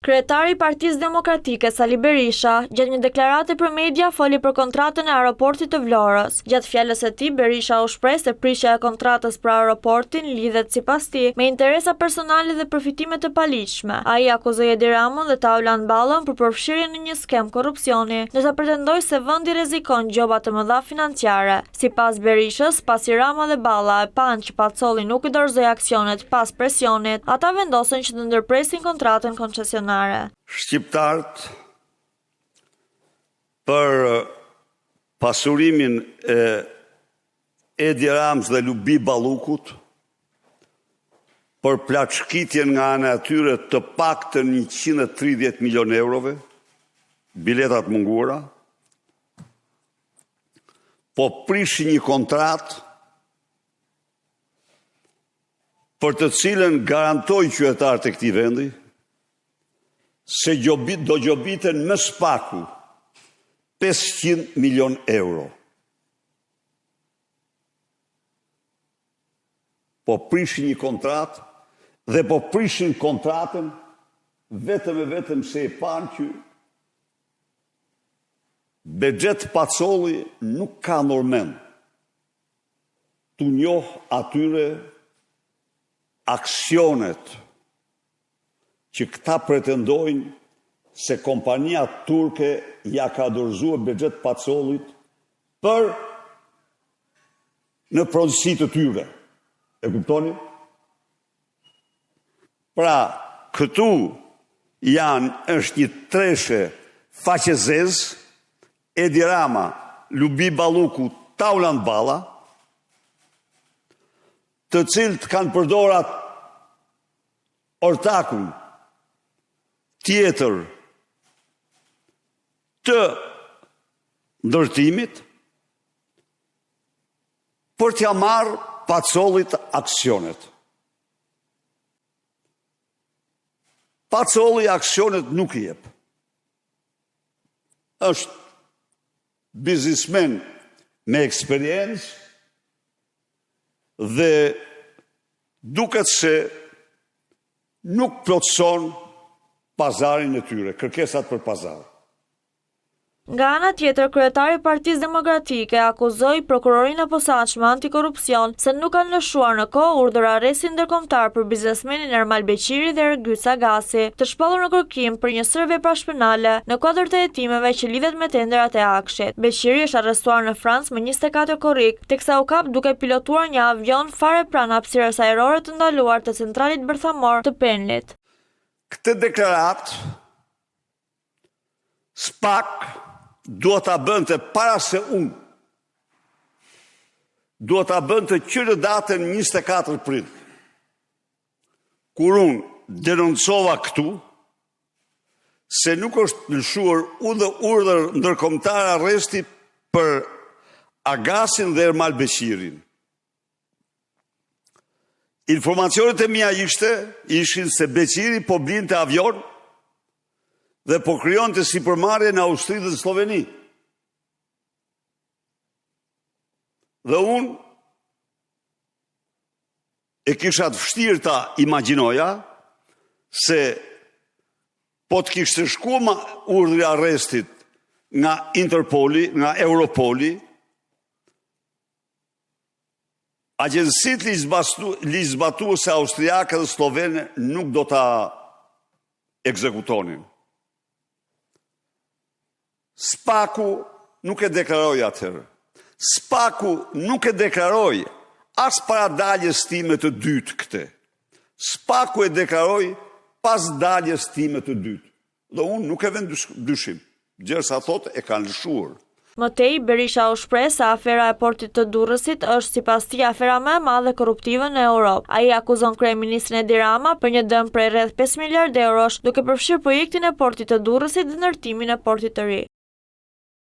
Kryetari i Partisë Demokratike Sali Berisha, gjatë një deklarate për media, foli për kontratën e aeroportit të Vlorës. Gjatë fjalës së tij, Berisha u shpreh se prishja e kontratës për aeroportin lidhet sipas tij me interesa personale dhe përfitime të paligjshme. Ai akuzoi Edi Ramën dhe Taulant Ballën për përfshirjen në një skem korrupsioni, ndërsa pretendoi se vendi rrezikon gjoba të mëdha financiare. Sipas Berishës, pasi Rama dhe Balla e panë që Pacolli nuk i dorëzoi aksionet pas presionit, ata vendosën që të ndërpresin kontratën koncesionare. Shqiptarët për pasurimin e Edi Ramës dhe Lubi Ballukut, për plaçkitjen nga ana e tyre të paktën 130 milion eurove, biletat munguara, po prishin një kontratë për të cilën garantoi qytetarët e këtij vendi se do gjobiten më spaku 500 milion euro. Po prishin një kontratë dhe po prishin kontratën vetëm e vetëm se e panë që Bexhet Pacolli nuk ka normen të njoh atyre aksionet që këta pretendojnë se kompania turke ja ka dorëzuar Bexhet Pacollit për në pronësi të tyre. E kuptoni? Pra, këtu është një treshe faqezez, Edi Rama, Lubi Balluku, Taulant Balla, të cilët kanë përdorat ortakun tjetër të ndërtimit për t'ja marrë Pacollit aksionet. Pacolli aksionet nuk i jep. Është biznismen me eksperiencë dhe duket se nuk plotëson pazarin e tyre, kërkesat për pazar. Nga ana tjetër, kryetari i Partisë Demokratike akuzoi prokurorinë e posaçme antikorrupsion se nuk kanë lëshuar në kohë urdhër arresti ndërkombëtar për biznesmenin Ermal Beqiri dhe Ergyll Sagasi, të shpallur në kërkim për një sër veprash penale në kuadër të hetimeve që lidhet me tenderat e akshit. Beqiri është arrestuar në Francë me 24 korrik, teksa u kap duke pilotuar një avion fare pranë hapësirës ajrore të ndaluar të centralit bërthamor të Penlit. Këtë deklarat SPAK duhet ta bënte para se unë. Duhet ta bënte që në datën 24 prill. Kur unë denoncova këtu se nuk është lëshuar urdhër ndërkombëtar arresti për Agasin dhe Ermal Beqirin. Informacionet e mia ishin se Beqiri po blinte avion dhe po krijonte sipërmarrje në Austri dhe Sloveni. Dhe unë e kisha të vështirë ta imagjinoja se po të kishte shkuar urdhri arrestit nga Interpoli, nga Europoli, agjensitë ligjzbatuese austriake dhe slovene nuk do ta ekzekutonin. SPAK-u nuk e deklaroi atëherë. SPAK-u nuk e deklaroi as para daljes time të dytë këtë. SPAK-u e deklaroi pas daljes time të dytë. Dhe unë nuk e vend dyshim. Gjersa thotë e kanë lëshuar. Mëtej, Berisha u shpreh se afera e portit të Durrësit është sipas tij afera më e madhe korruptive në Europë. Ai akuzon kryeministrin Edi Rama për një dëm prej rreth 5 miliardë eurosh, duke përfshirë projektin e portit të Durrësit dhe ndërtimin e portit të ri.